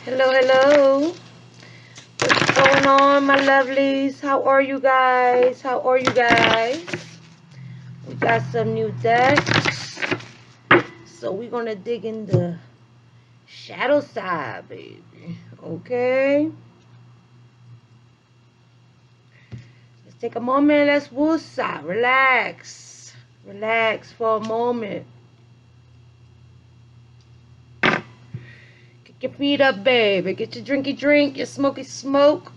Hello, hello. What's going on, my lovelies? How are you guys? How are you guys? We got some new decks. So we're going to dig in the shadow side, baby. Okay? Let's take a moment. Let's woosah. Relax. Relax for a moment. Get your feet up, baby. Get your drinky drink, your smoky smoke.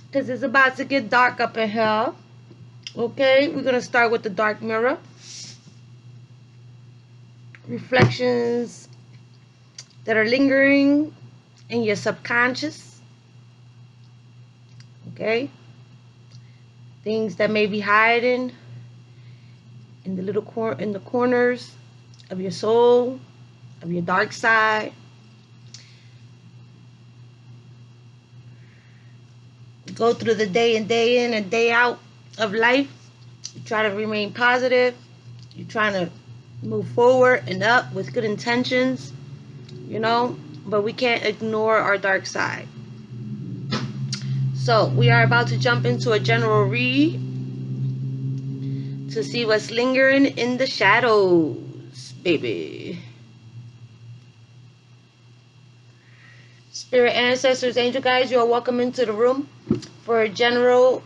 Because it's about to get dark up in here. Okay, we're going to start with the dark mirror. Reflections that are lingering in your subconscious. Okay, things that may be hiding in the corners of your soul, of your dark side. You go through the day and day in and day out of life. You try to remain positive. You're trying to move forward and up with good intentions, but we can't ignore our dark side. So we are about to jump into a general read to see what's lingering in the shadows, baby. Spirit ancestors, angel guides, you are welcome into the room for a general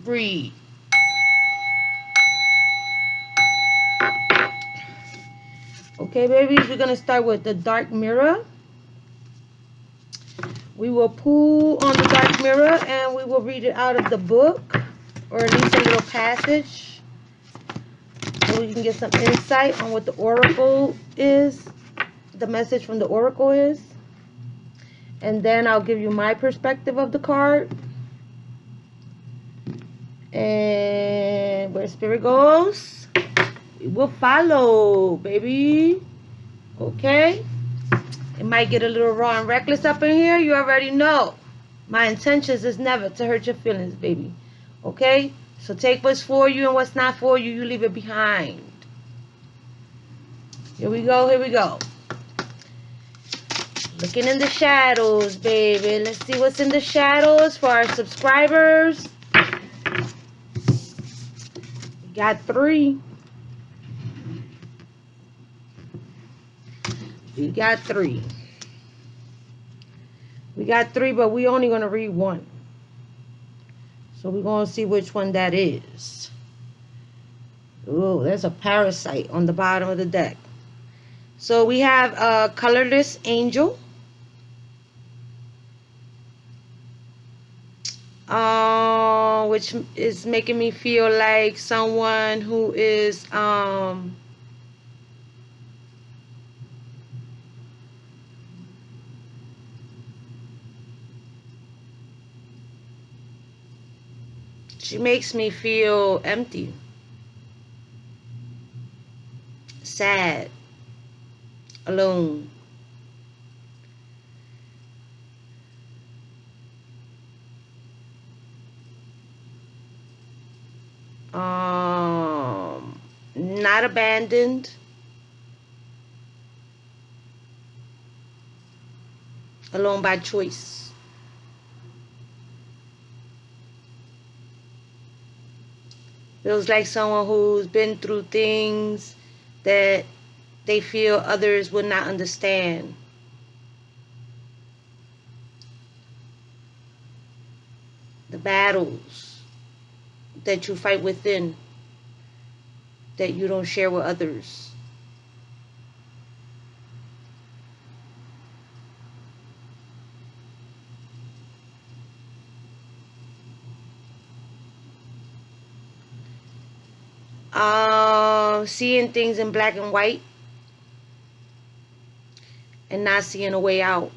read. Okay, babies, we're going to start with the dark mirror. We will pull on the dark mirror and we will read it out of the book, or at least a little passage, so we can get some insight on what the oracle is, the message from the oracle is. And then I'll give you my perspective of the card. And where spirit goes, we will follow, baby. Okay? It might get a little raw and reckless up in here. You already know. My intentions is never to hurt your feelings, baby. Okay? So take what's for you and what's not for you. You leave it behind. Here we go. Here we go. Looking in the shadows, baby. Let's see what's in the shadows for our subscribers. We got 3. We got 3. We got 3, but we only going to read 1. So we're going to see which one that is. Ooh, there's a parasite on the bottom of the deck. So we have a colorless angel. Which is making me feel like someone who is she makes me feel empty, sad, alone. Not abandoned. Alone by choice. Feels like someone who's been through things that they feel others would not understand. The battles that you fight within that you don't share with others. Seeing things in black and white and not seeing a way out.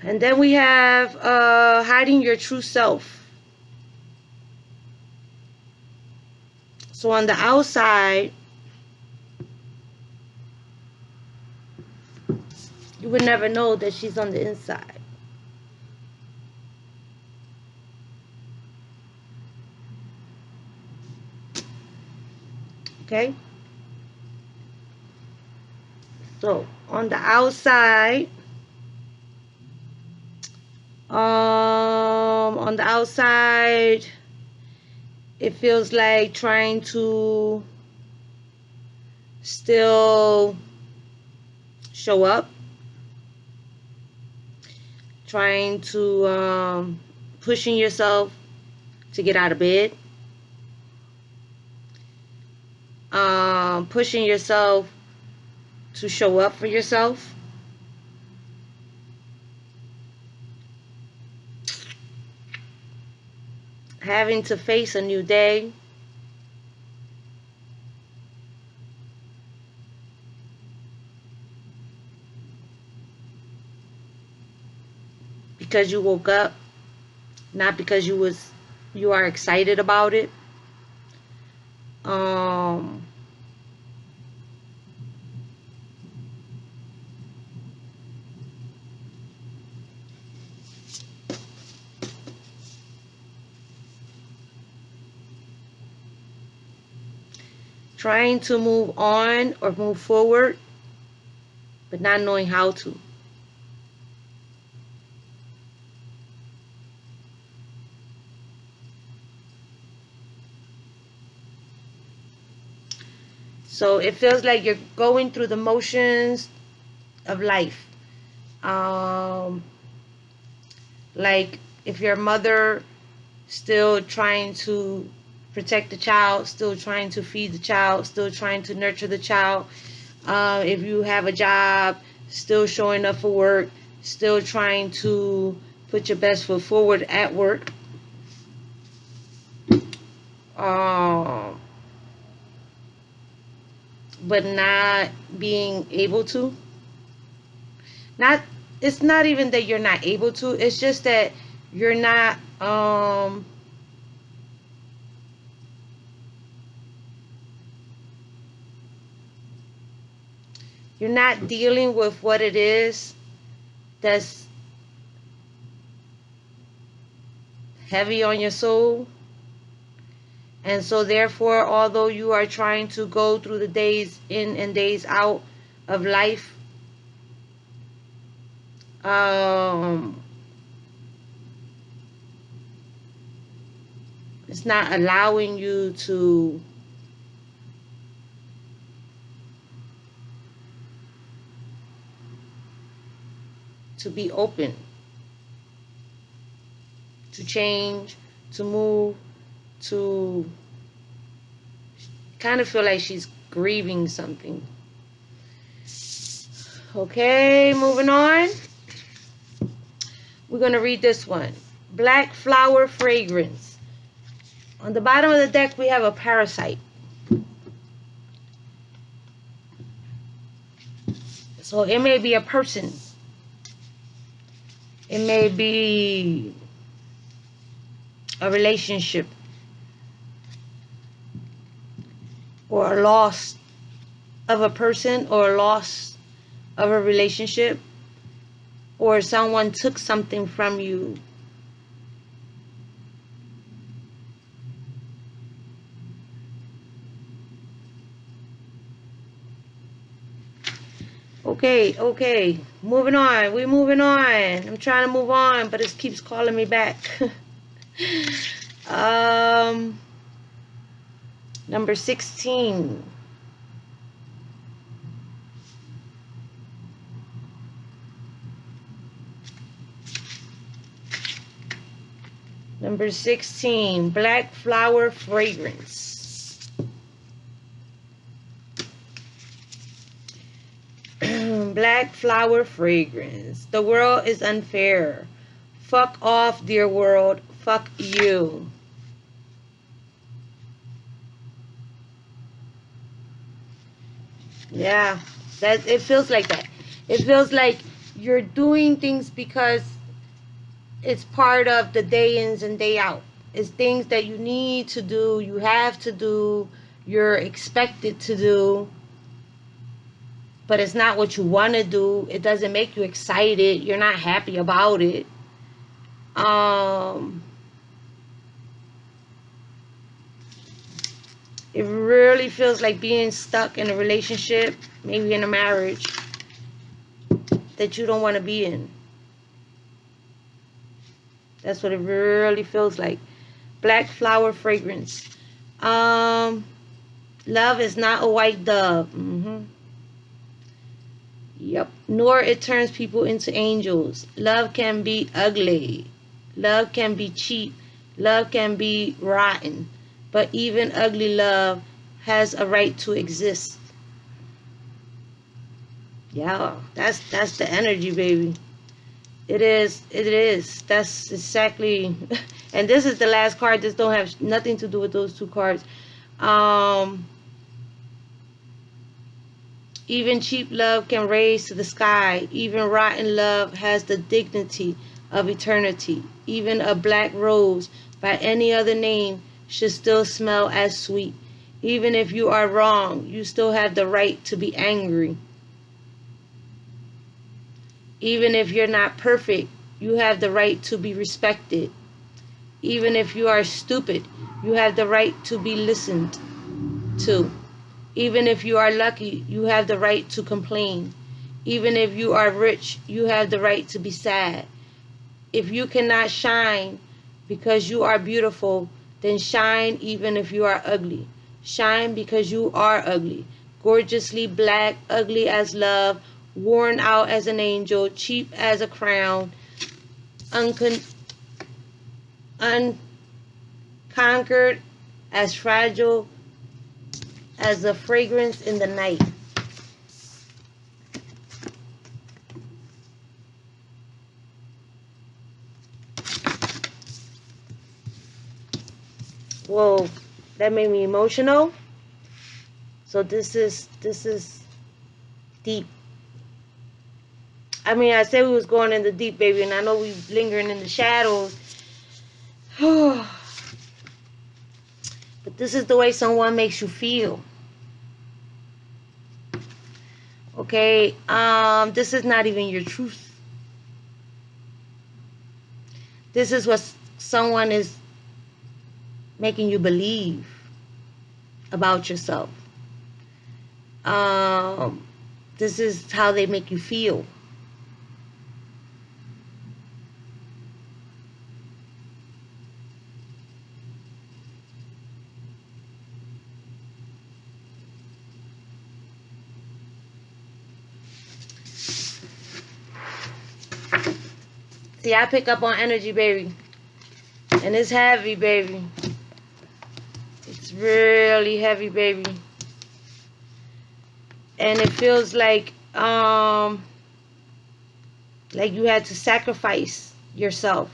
And then we have hiding your true self. So on the outside, you would never know that she's on the inside. Okay? So on the outside, it feels like trying to still show up, trying to pushing yourself to get out of bed, pushing yourself to show up for yourself, having to face a new day, because you woke up, not because you are excited about it. Trying to move on or move forward, but not knowing how to. So it feels like you're going through the motions of life. Like if your mother still trying to protect the child, still trying to feed the child, still trying to nurture the child. If you have a job, still showing up for work, still trying to put your best foot forward at work. But not being able to. It's not even that you're not able to, it's just that you're not dealing with what it is that's heavy on your soul. And so therefore, although you are trying to go through the days in and days out of life, it's not allowing you to be open, to change, to move, to kind of feel like she's grieving something. Okay, moving on. We're going to read this one. Black flower fragrance. On the bottom of the deck, we have a parasite. So it may be a person. It may be a relationship, or a loss of a person, or a loss of a relationship, or someone took something from you. Okay, moving on. We're moving on. I'm trying to move on, but it keeps calling me back. Number 16. Number 16, black flower fragrance. Black flower fragrance. The world is unfair. Fuck off, dear world. Fuck you. Yeah, it feels like that. It feels like you're doing things because it's part of the day ins and day out. It's things that you need to do, you have to do, you're expected to do, but it's not what you want to do. It doesn't make you excited. You're not happy about it. It really feels like being stuck in a relationship, maybe in a marriage that you don't want to be in. That's what it really feels like. Black flower fragrance. Love is not a white dove. Yep. Nor it turns people into angels. Love can be ugly. Love can be cheap. Love can be rotten. But even ugly love has a right to exist. Yeah, that's the energy, baby. It is. That's exactly. And this is the last card. This don't have nothing to do with those two cards. Even cheap love can raise to the sky. Even rotten love has the dignity of eternity. Even a black rose by any other name should still smell as sweet. Even if you are wrong, you still have the right to be angry. Even if you're not perfect, you have the right to be respected. Even if you are stupid, you have the right to be listened to. Even if you are lucky, you have the right to complain. Even if you are rich, you have the right to be sad. If you cannot shine because you are beautiful, then shine even if you are ugly. Shine because you are ugly. Gorgeously black, ugly as love, worn out as an angel, cheap as a crown, unconquered, as fragile as a fragrance in the night. Whoa, that made me emotional. So this is deep. I mean, I said we was going in the deep, baby, and I know we lingering in the shadows. But this is the way someone makes you feel. Okay, this is not even your truth. This is what someone is making you believe about yourself. This is how they make you feel. See, I pick up on energy, baby. And it's heavy, baby. It's really heavy, baby. And it feels like you had to sacrifice yourself.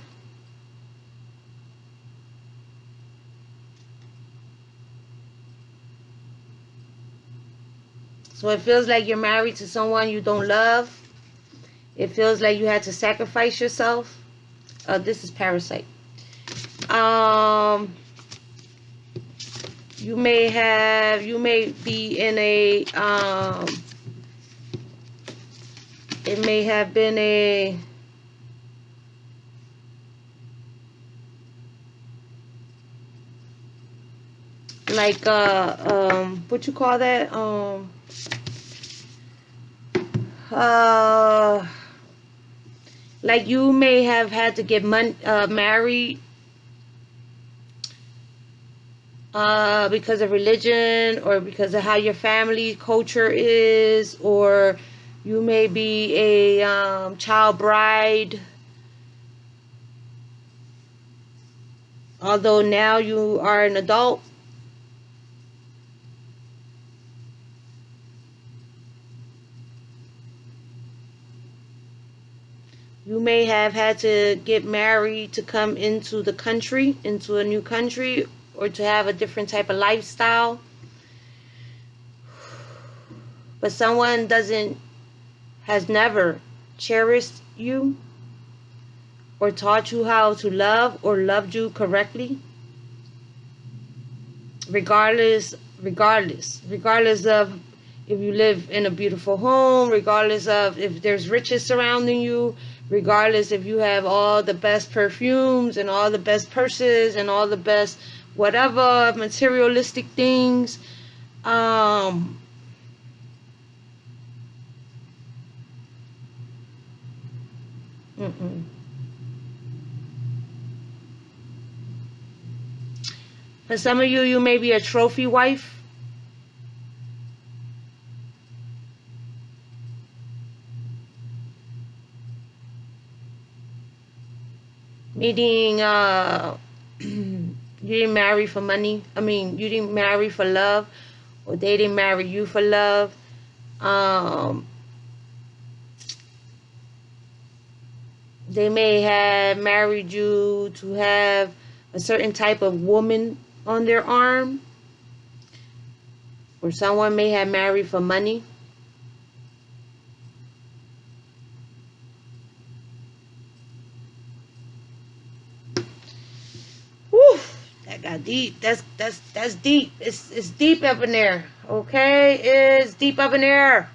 So it feels like you're married to someone you don't love. It feels like you had to sacrifice yourself. This is parasite. You may be in a it may have been a like what you call that, like you may have had to get married because of religion, or because of how your family culture is, or you may be a child bride, although now you are an adult. You may have had to get married to come into the country, into a new country, or to have a different type of lifestyle. But someone has never cherished you, or taught you how to love, or loved you correctly. Regardless regardless of if you live in a beautiful home, regardless of if there's riches surrounding you, regardless if you have all the best perfumes and all the best purses and all the best whatever materialistic things. Mm-mm. For some of you, you may be a trophy wife. Meaning, you didn't marry for money. I mean, you didn't marry for love, or they didn't marry you for love. They may have married you to have a certain type of woman on their arm, or someone may have married for money. Whew, that got deep. That's deep. It's deep up in there. Okay, it's deep up in there.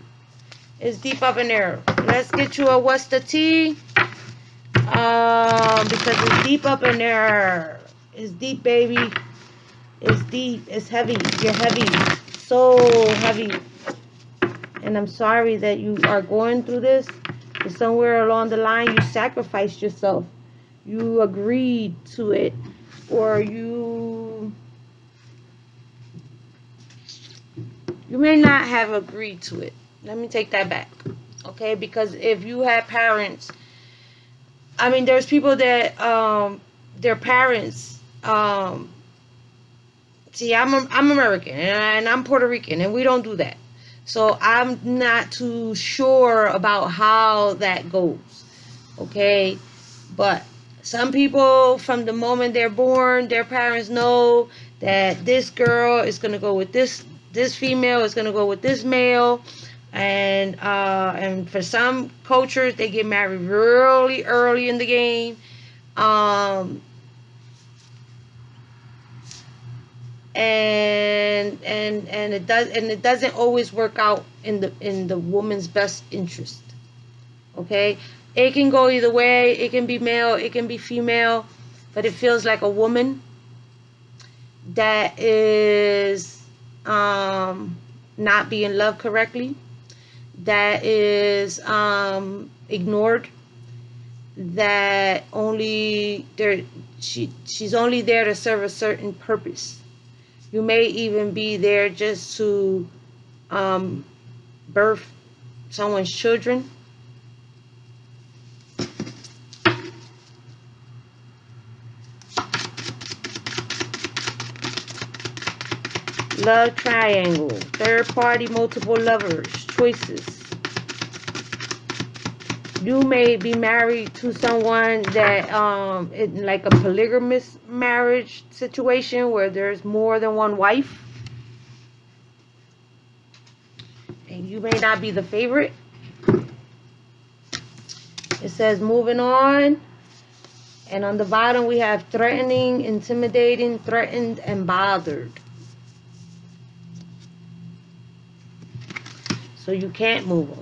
It's deep up in there. Let's get you a what's the tea? Because it's deep up in there. It's deep, baby. It's deep. It's heavy. You're heavy. So heavy. And I'm sorry that you are going through this. But somewhere along the line, you sacrificed yourself. You agreed to it. Or you may not have agreed to it. Let me take that back. Okay? Because if you had parents, I mean, there's people that their parents. See, I'm American and I'm Puerto Rican, and we don't do that. So I'm not too sure about how that goes. Okay, but some people, from the moment they're born, their parents know that this girl is gonna go with this female is gonna go with this male. And for some cultures, they get married really early in the game. And it doesn't always work out in the woman's best interest. Okay, it can go either way. It can be male, it can be female, but it feels like a woman that is not being loved correctly, that is ignored, that she's only there to serve a certain purpose. You may even be there just to birth someone's children. Love triangle, third party, multiple lovers, choices. You may be married to someone that in like a polygamous marriage situation where there's more than one wife, and you may not be the favorite. It says moving on, and on the bottom we have threatening, intimidating, threatened, and bothered. So you can't move on.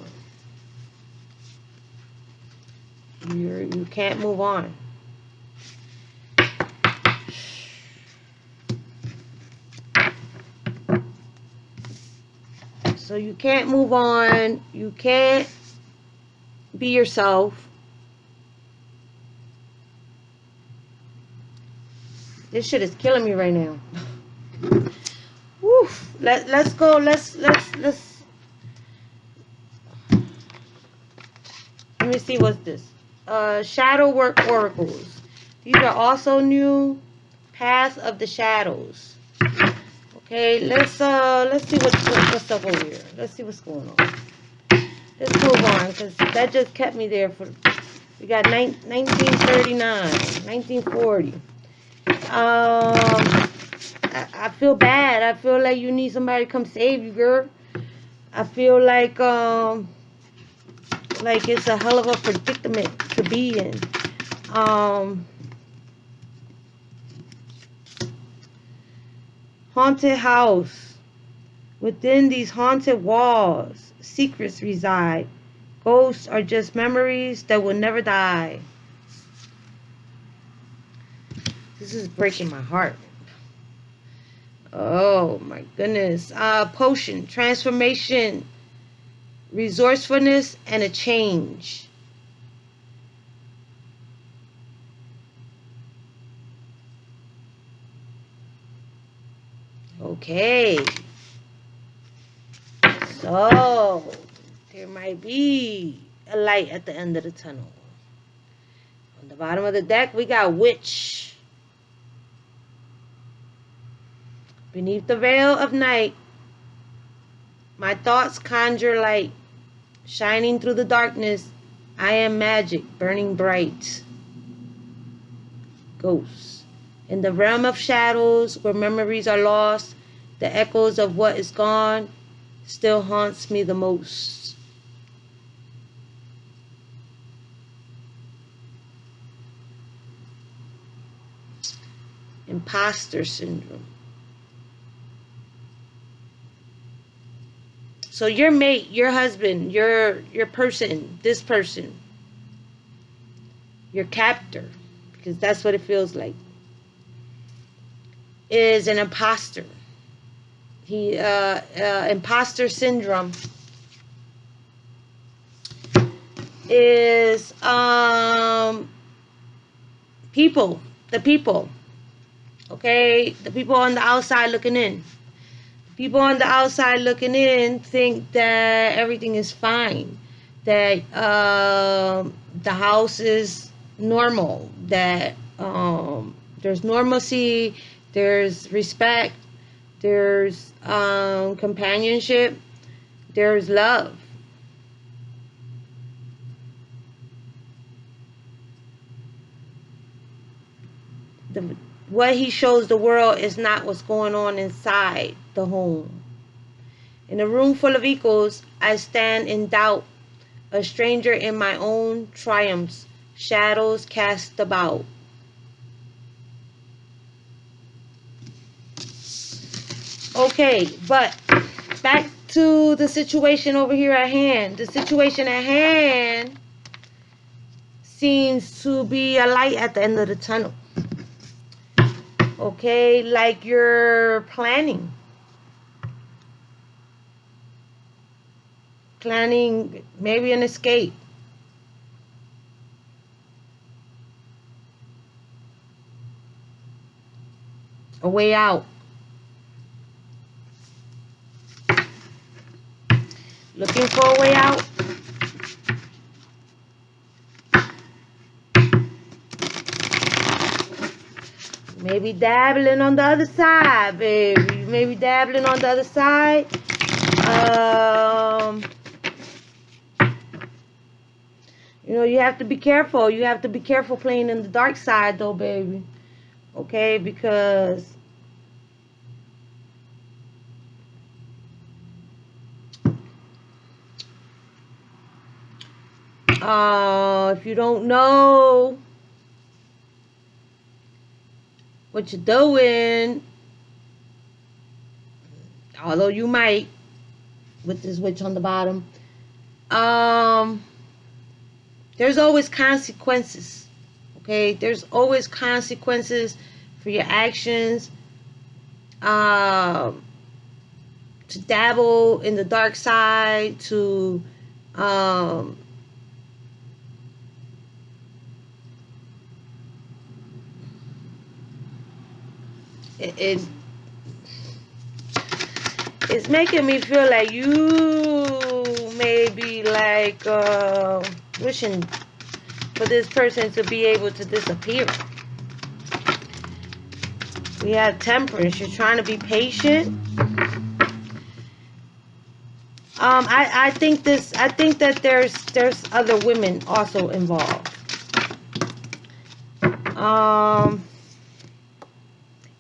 You can't move on. So you can't move on. You can't be yourself. This shit is killing me right now. Woo. Let's go. Let's. Let me see what's this. Shadow work oracles. These are also new. Path of the shadows. Okay, let's see what's up over here. Let's see what's going on. Let's move on, because that just kept me there for. We got 1939, 1940. I feel bad. I feel like you need somebody to come save you, girl. I feel like it's a hell of a predicament to be in. Haunted house. Within these haunted walls, secrets reside. Ghosts are just memories that will never die. This is breaking my heart. Oh my goodness. Potion, transformation, resourcefulness, and a change. Okay. So, there might be a light at the end of the tunnel. On the bottom of the deck, we got Witch. Beneath the veil of night, my thoughts conjure light. Shining through the darkness, I am magic, burning bright. Ghosts. In the realm of shadows, where memories are lost, the echoes of what is gone still haunts me the most. Imposter syndrome. So your mate, your husband, your person, this person, your captor, because that's what it feels like, is an imposter. Imposter syndrome is the people, okay? The people on the outside looking in. People on the outside looking in think that everything is fine, that the house is normal, that there's normalcy, there's respect, there's companionship, there's love. What he shows the world is not what's going on inside the home. In a room full of equals, I stand in doubt, a stranger in my own triumphs, shadows cast about. Okay, but back to the situation over here at hand. The situation at hand seems to be a light at the end of the tunnel. Okay, like you're planning maybe an escape. A way out. Looking for a way out. Maybe dabbling on the other side, baby. Maybe dabbling on the other side. You know, you have to be careful. You have to be careful playing in the dark side, though, baby. Okay, because if you don't know what you're doing, although you might, with this witch on the bottom, there's always consequences. Okay, there's always consequences for your actions. To dabble in the dark side, to it's making me feel like you may be like wishing for this person to be able to disappear. We have temperance. You're trying to be patient. I think that there's other women also involved.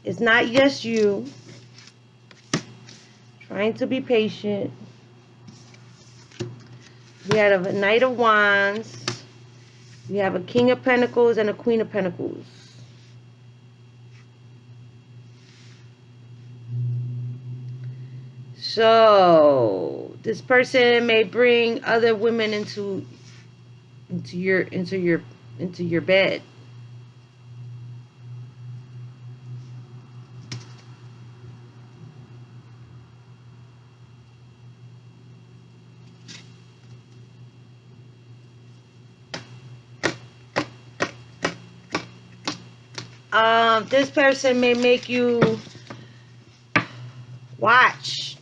It's not just you. Trying to be patient. We have a Knight of Wands. We have a King of Pentacles and a Queen of Pentacles. So this person may bring other women into your bed. This person may make you watch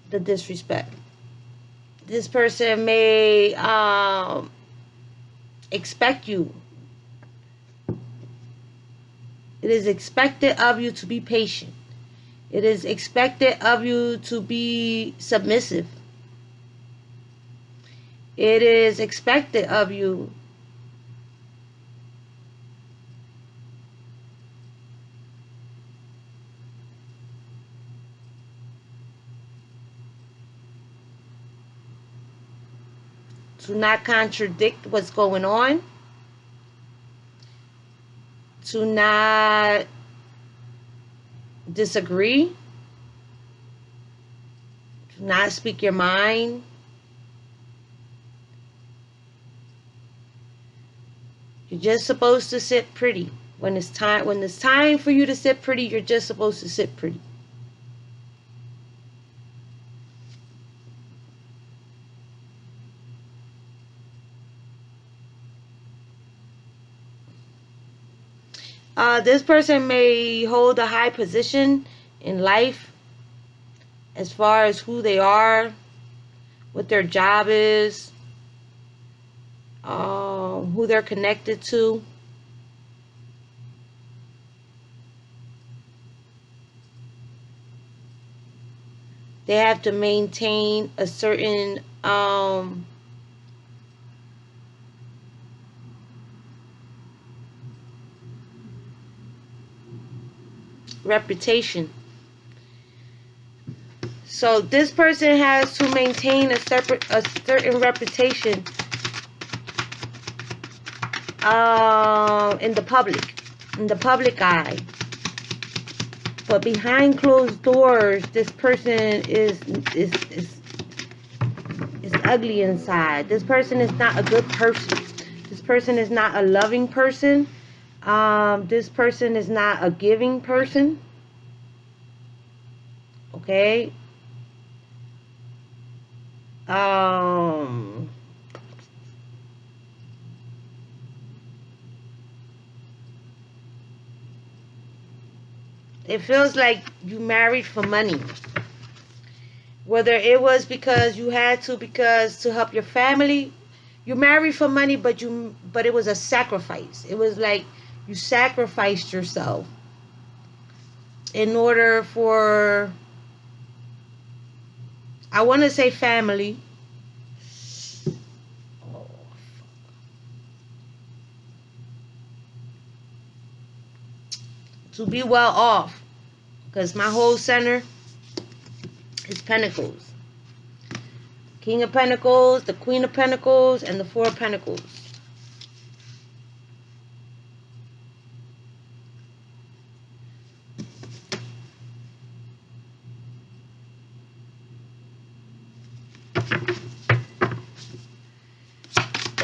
the disrespect. This person may expect you. It is expected of you to be patient. It is expected of you to be submissive. It is expected of you to not contradict what's going on, to not disagree, to not speak your mind. You're just supposed to sit pretty. When it's time for you to sit pretty, you're just supposed to sit pretty. This person may hold a high position in life as far as who they are, what their job is, who they're connected to. They have to maintain a certain reputation. So this person has to maintain a certain reputation in the public eye. But behind closed doors, this person is ugly inside. This person is not a good person. This person is not a loving person. This person is not a giving person. Okay. It feels like you married for money. Whether it was because you had to, because to help your family, you married for money, but it was a sacrifice. It was like you sacrificed yourself in order for, I want to say, family. To be well off, because my whole center is Pentacles. King of Pentacles, the Queen of Pentacles, and the Four of Pentacles.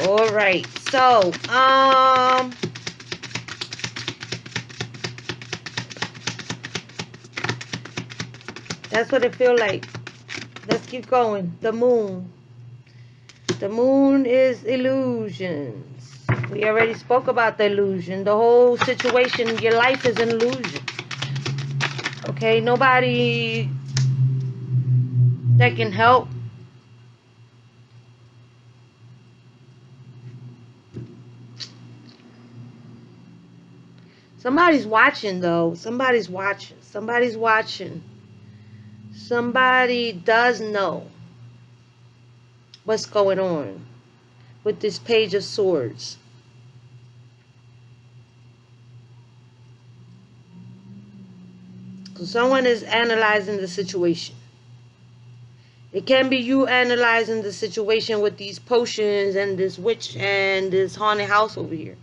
All right, so that's what it feels like. Let's keep going. The moon. The moon is illusions. We already spoke about the illusion. The whole situation, your life is an illusion. Okay, nobody that can help. Somebody's watching, though. Somebody's watching. Somebody's watching. Somebody does know what's going on with this Page of Swords. So someone is analyzing the situation. It can be you analyzing the situation with these potions and this witch and this haunted house over here.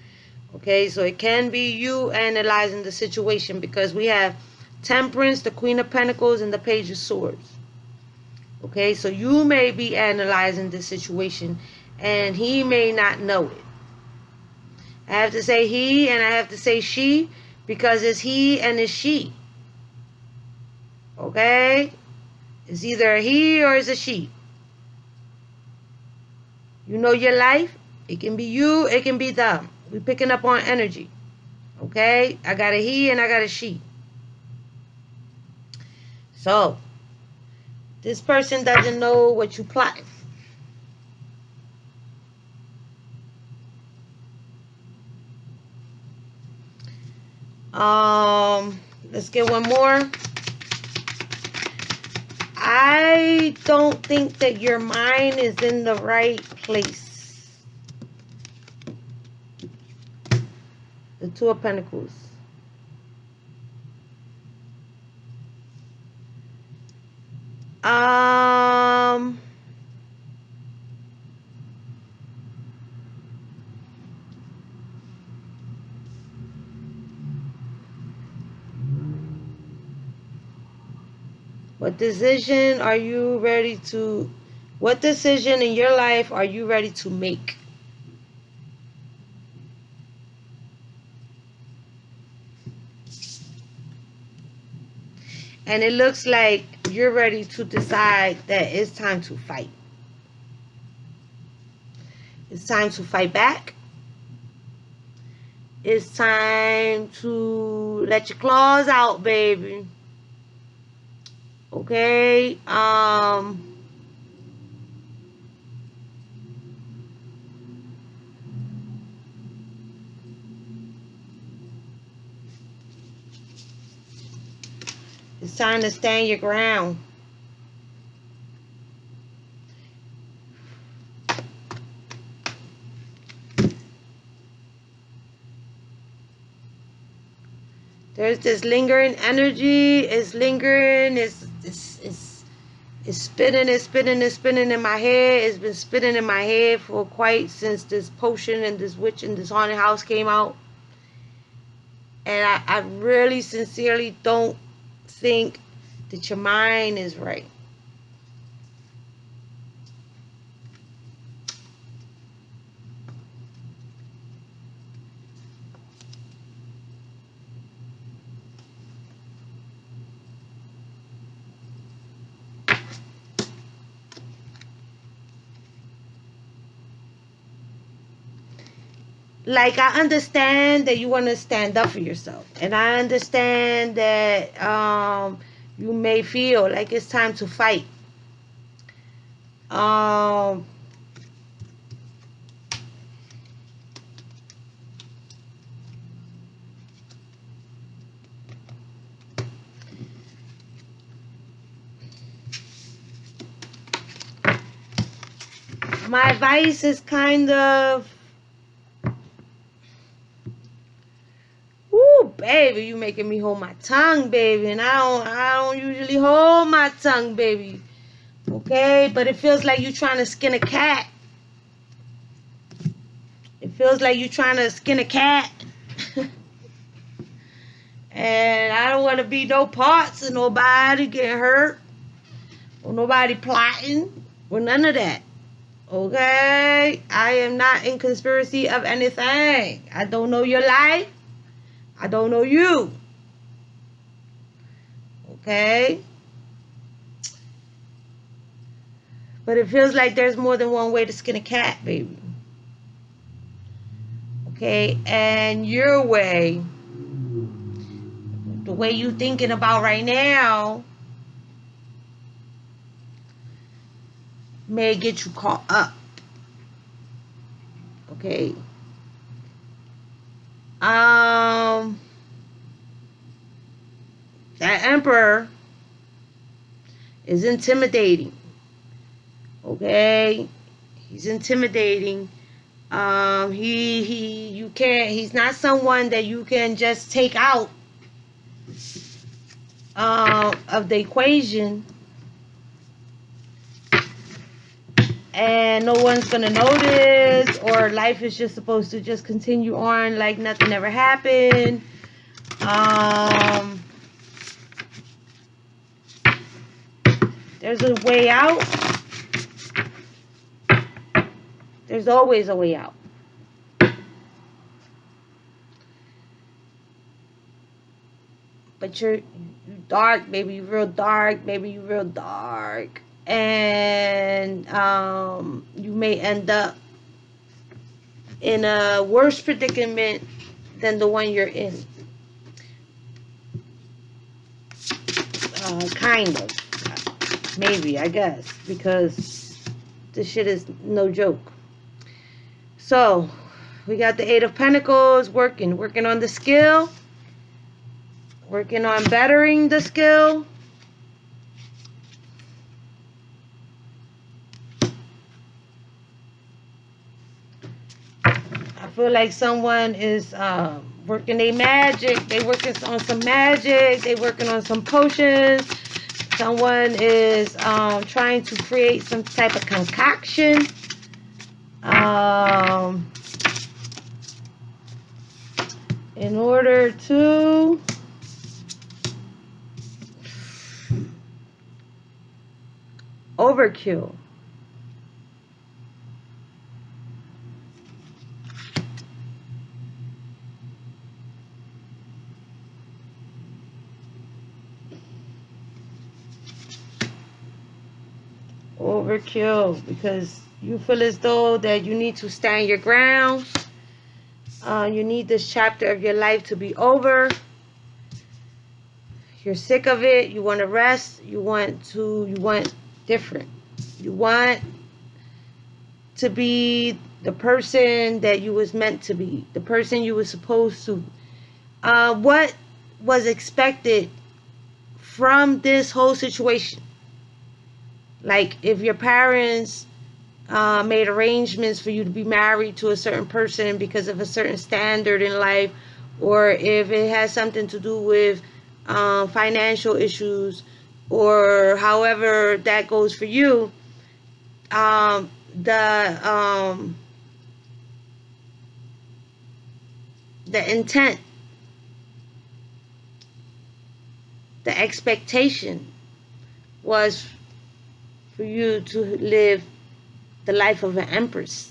Okay, so it can be you analyzing the situation, because we have Temperance, the Queen of Pentacles, and the Page of Swords. Okay, so you may be analyzing this situation, and he may not know it. I have to say he, and I have to say she, because it's he and it's she. Okay? It's either a he or it's a she. You know your life. It can be you, it can be them. We're picking up on energy. Okay? I got a he and I got a she. So, this person doesn't know what you plotting. Let's get one more. I don't think that your mind is in the right place. The Two of Pentacles. What decision are you ready to, what decision in your life are you ready to make? And it looks like you're ready to decide that it's time to fight. It's time to fight back. It's time to let your claws out, baby. Okay? It's time to stand your ground. There's this lingering energy. It's lingering. It's spinning. It's spinning. It's spinning in my head. It's been spinning in my head for quite since this potion and this witch and this haunted house came out. And I really sincerely don't think that your mind is right. Like, I understand that you want to stand up for yourself. And I understand that you may feel like it's time to fight. My advice is kind of, woo, baby, you making me hold my tongue, baby, and I don't usually hold my tongue, baby. Okay, but it feels like you're trying to skin a cat. It feels like you're trying to skin a cat. And I don't want to be no parts of nobody getting hurt or nobody plotting or none of that. Okay? I am not in conspiracy of anything. I don't know your life. I don't know you. Okay? But it feels like there's more than one way to skin a cat, baby. Okay? And your way, the way you thinking about right now, may get you caught up. Okay. That Emperor is intimidating. Okay? He's intimidating. He's not someone that you can just take out of the equation and no one's gonna notice, or life is just supposed to just continue on like nothing ever happened. there's a way out. There's always a way out. But you're dark, maybe you're real dark, maybe you're real dark. And you may end up in a worse predicament than the one you're in. Kind of. Maybe, I guess. Because this shit is no joke. So, we got the Eight of Pentacles working on the skill. Working on bettering the skill. I feel like someone is working their magic. They working on some magic. They working on some potions. Someone is trying to create some type of concoction. In order to overkill. Overkill, because you feel as though that you need to stand your ground. You need this chapter of your life to be over. You're sick of it. You want to rest. You want different. You want to be the person that you was meant to be, the person you were supposed to. What was expected from this whole situation? Like, if your parents made arrangements for you to be married to a certain person because of a certain standard in life, or if it has something to do with financial issues, or however that goes for you, the intent, the expectation was for you to live the life of an empress.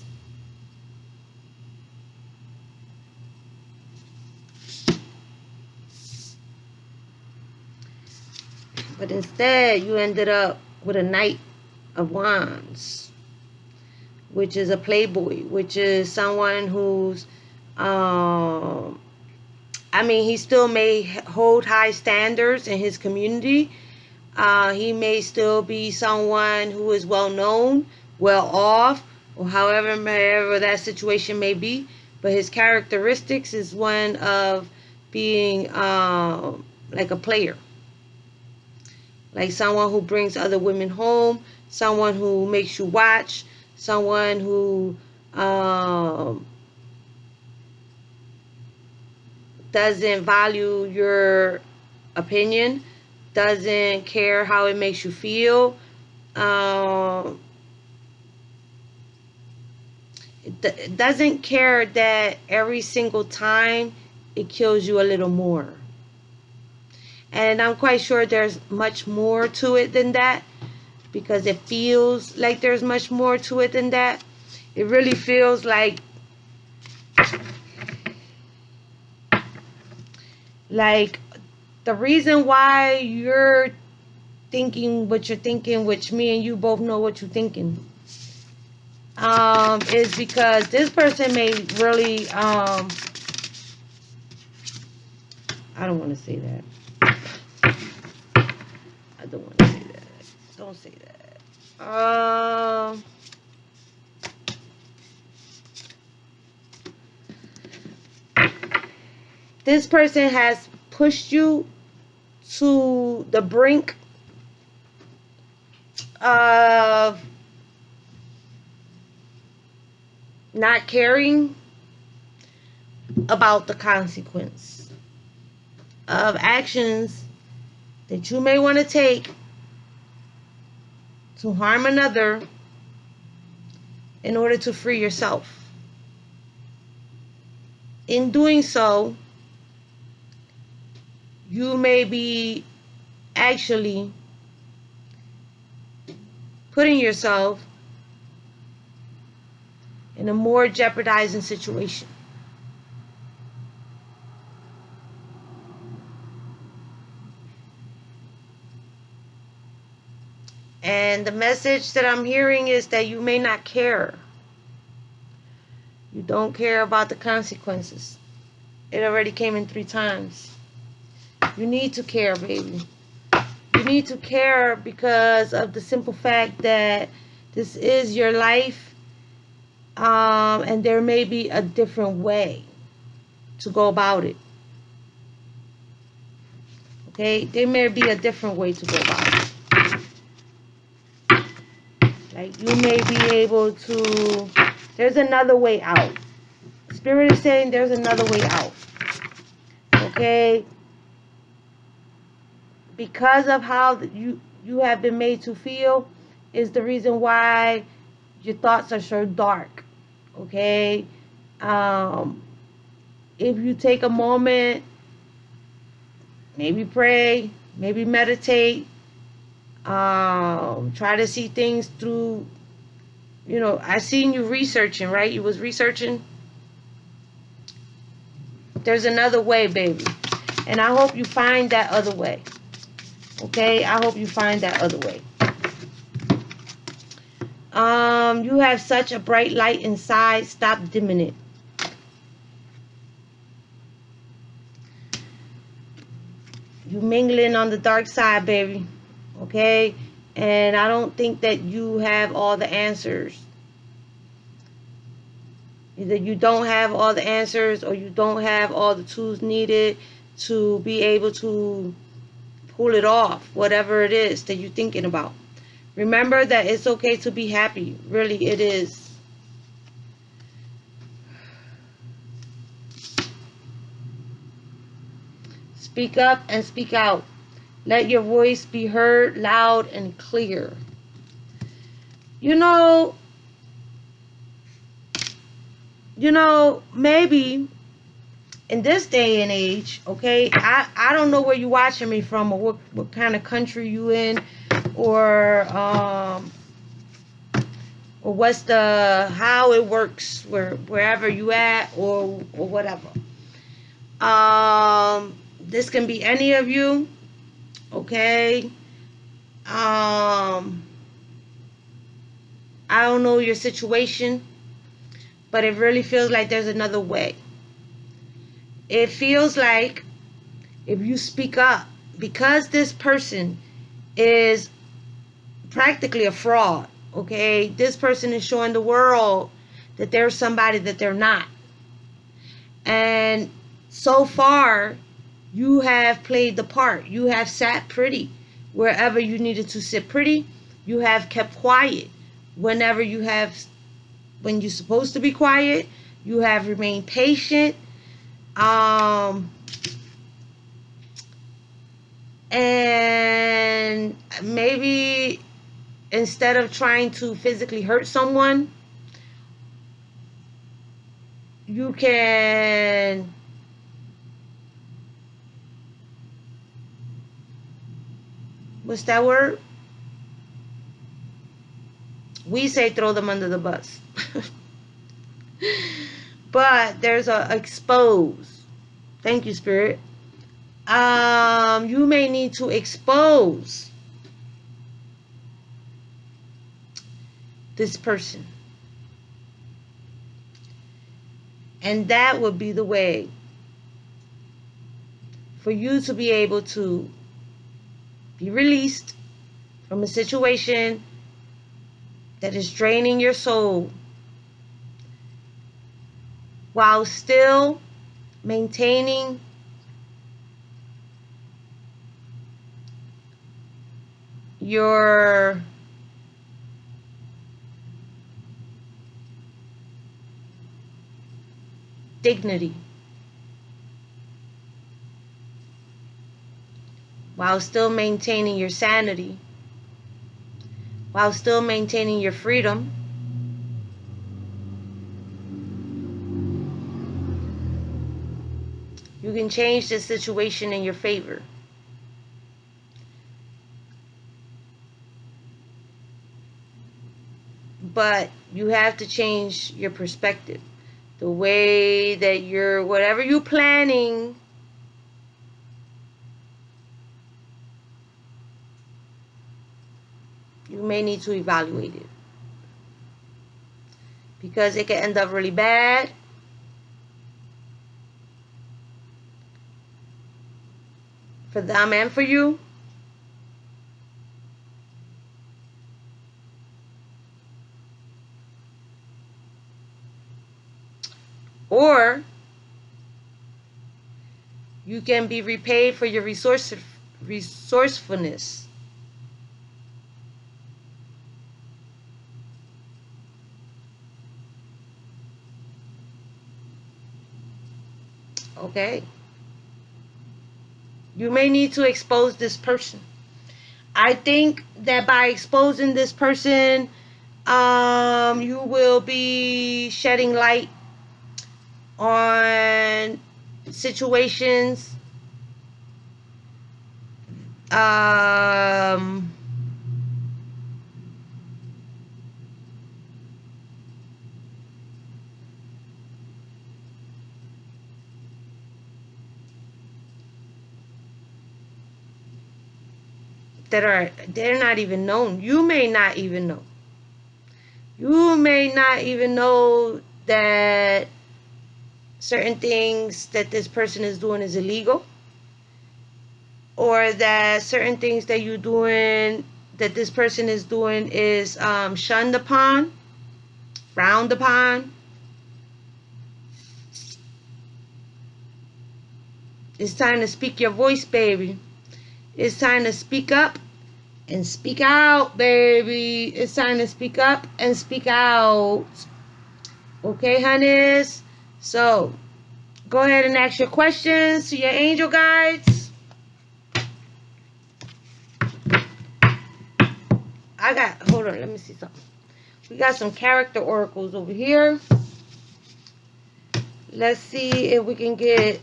But instead, you ended up with a Knight of Wands, which is a playboy, which is someone who's, he still may hold high standards in his community. He may still be someone who is well known, well off, or however that situation may be. But his characteristics is one of being like a player. Like someone who brings other women home, someone who makes you watch, someone who doesn't value your opinion, doesn't care how it makes you feel. It doesn't care that every single time it kills you a little more. And I'm quite sure there's much more to it than that, because it feels like there's much more to it than that. It really feels like the reason why you're thinking what you're thinking, which me and you both know what you're thinking, is because this person may really, I don't want to say that. I don't want to say that. Don't say that. This person has pushed you to the brink of not caring about the consequence of actions that you may want to take to harm another in order to free yourself. In doing so, you may be actually putting yourself in a more jeopardizing situation. And the message that I'm hearing is that you may not care. You don't care about the consequences. It already came in 3 times. You need to care, baby. You need to care because of the simple fact that this is your life, and there may be a different way to go about it. Okay? There may be a different way to go about it. Like, you may be able to, there's another way out. Spirit is saying there's another way out. Okay? Because of how you have been made to feel is the reason why your thoughts are so dark. Okay? If you take a moment, maybe pray, maybe meditate, try to see things through, I seen you researching, right? You was researching. There's another way, baby. And I hope you find that other way. Okay? I hope you find that other way. You have such a bright light inside. Stop dimming it. You mingling on the dark side, baby. Okay? And I don't think that you have all the answers. Either you don't have all the answers or you don't have all the tools needed to be able to pull it off, whatever it is that you're thinking about. Remember that it's okay to be happy. Really, it is. Speak up and speak out. Let your voice be heard loud and clear. Maybe in this day and age, okay, I don't know where you're watching me from or what kind of country you in, or what's how it works wherever you at, or whatever. This can be any of you, okay. I don't know your situation, but it really feels like there's another way. It feels like if you speak up, because this person is practically a fraud, okay? This person is showing the world that they're somebody that they're not. And so far, you have played the part. You have sat pretty wherever you needed to sit pretty. You have kept quiet when you're supposed to be quiet. You have remained patient. And maybe instead of trying to physically hurt someone, you can what's that word? We say throw them under the bus. But there's a expose. Thank you, Spirit. You may need to expose this person. And that would be the way for you to be able to be released from a situation that is draining your soul while still maintaining your dignity, while still maintaining your sanity, while still maintaining your freedom. You can change the situation in your favor. but you have to change your perspective. The way that you're, whatever you're planning, you may need to evaluate it. Because it can end up really bad. For them and for you. Or you can be repaid for your resourcefulness. Okay. You may need to expose this person. I think that by exposing this person, you will be shedding light on situations they're not even known. You may not even know. You may not even know that certain things that this person is doing is illegal, or that certain things that you're doing, that this person is doing, is shunned upon, frowned upon. It's time to speak your voice, baby. It's time to speak up and speak out, baby. It's time to speak up and speak out. Okay, honeys? So, go ahead and ask your questions to your angel guides. Hold on, let me see something. We got some character oracles over here. Let's see if we can get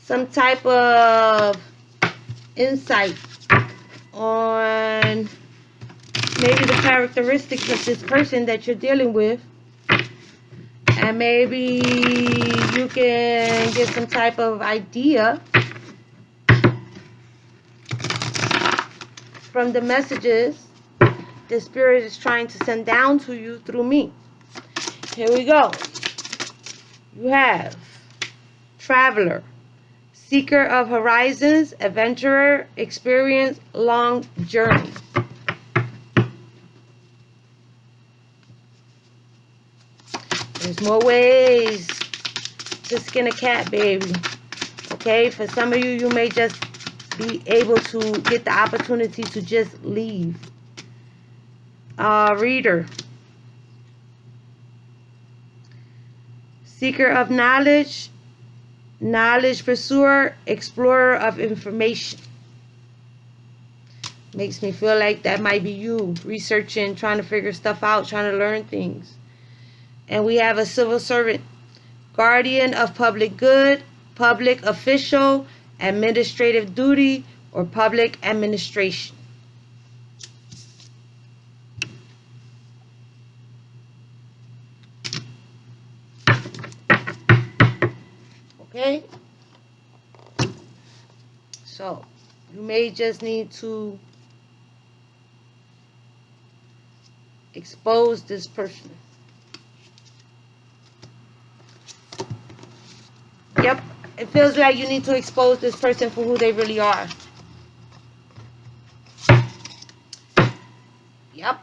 some type of insight on maybe the characteristics of this person that you're dealing with. And maybe you can get some type of idea from the messages the Spirit is trying to send down to you through me. Here we go. You have traveler, seeker of horizons, adventurer, experience, long journey. There's more ways to skin a cat, baby. Okay, for some of you, you may just be able to get the opportunity to just leave. Reader, seeker of knowledge, knowledge pursuer, explorer of information. Makes me feel like that might be you, researching, trying to figure stuff out, trying to learn things. And we have a civil servant, guardian of public good, public official, administrative duty, or public administration. Okay? So, you may just need to expose this person. Yep, it feels like you need to expose this person for who they really are. Yep.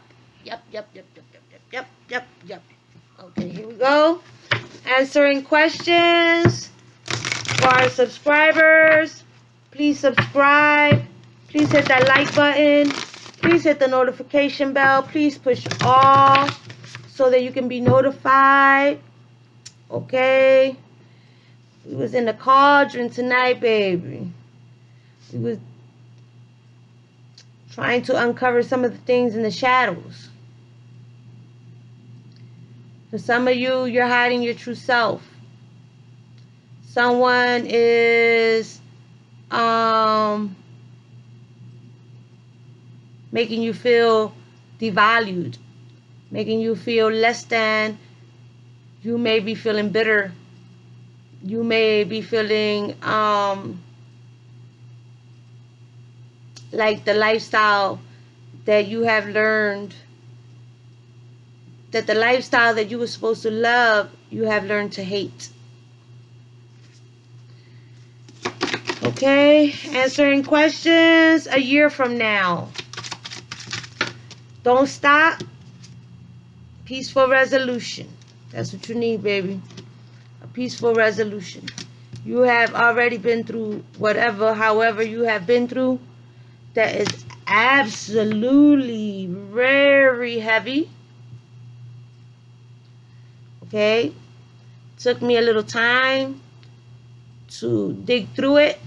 Okay, here we go. Answering questions for our subscribers. Please subscribe. Please hit that like button. Please hit the notification bell. Please push all so that you can be notified. Okay. We was in the cauldron tonight, baby. We was trying to uncover some of the things in the shadows. For some of you, you're hiding your true self. Someone is making you feel devalued, making you feel less than. You may be feeling bitter. You may be feeling like the lifestyle that you have learned, that the lifestyle that you were supposed to love, you have learned to hate. Okay, answering questions a year from now. Don't stop. Peaceful resolution. That's what you need, baby. A peaceful resolution. You have already been through whatever, however you have been through. That is absolutely very heavy. Okay? Took me a little time to dig through it.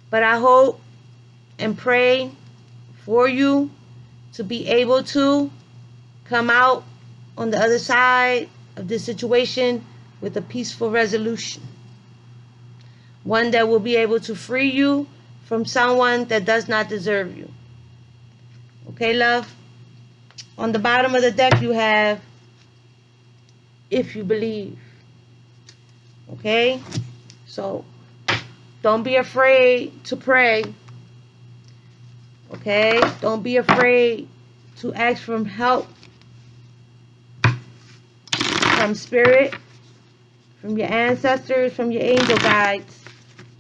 But I hope and pray for you to be able to come out on the other side of this situation with a peaceful resolution. One that will be able to free you from someone that does not deserve you. Okay, love? On the bottom of the deck you have, if you believe. Okay? So, don't be afraid to pray. Okay? Don't be afraid to ask for help from spirit, from your ancestors, from your angel guides,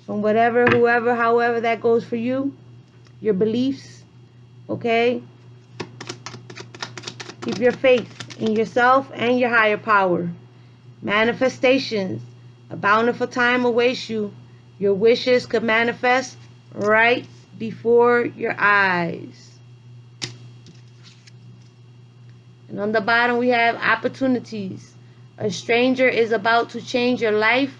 from whatever, whoever, however that goes for you, your beliefs. Okay? Keep your faith in yourself and your higher power. Manifestations. A bountiful time awaits you. Your wishes could manifest right before your eyes. And on the bottom we have opportunities. A stranger is about to change your life.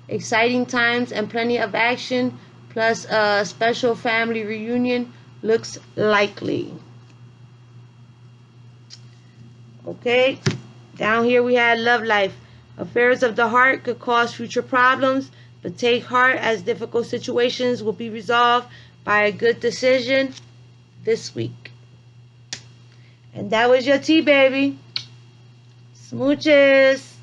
Exciting times and plenty of action, plus a special family reunion looks likely. Okay, down here we had love life. Affairs of the heart could cause future problems, but take heart as difficult situations will be resolved by a good decision this week. And that was your tea, baby. Smooches.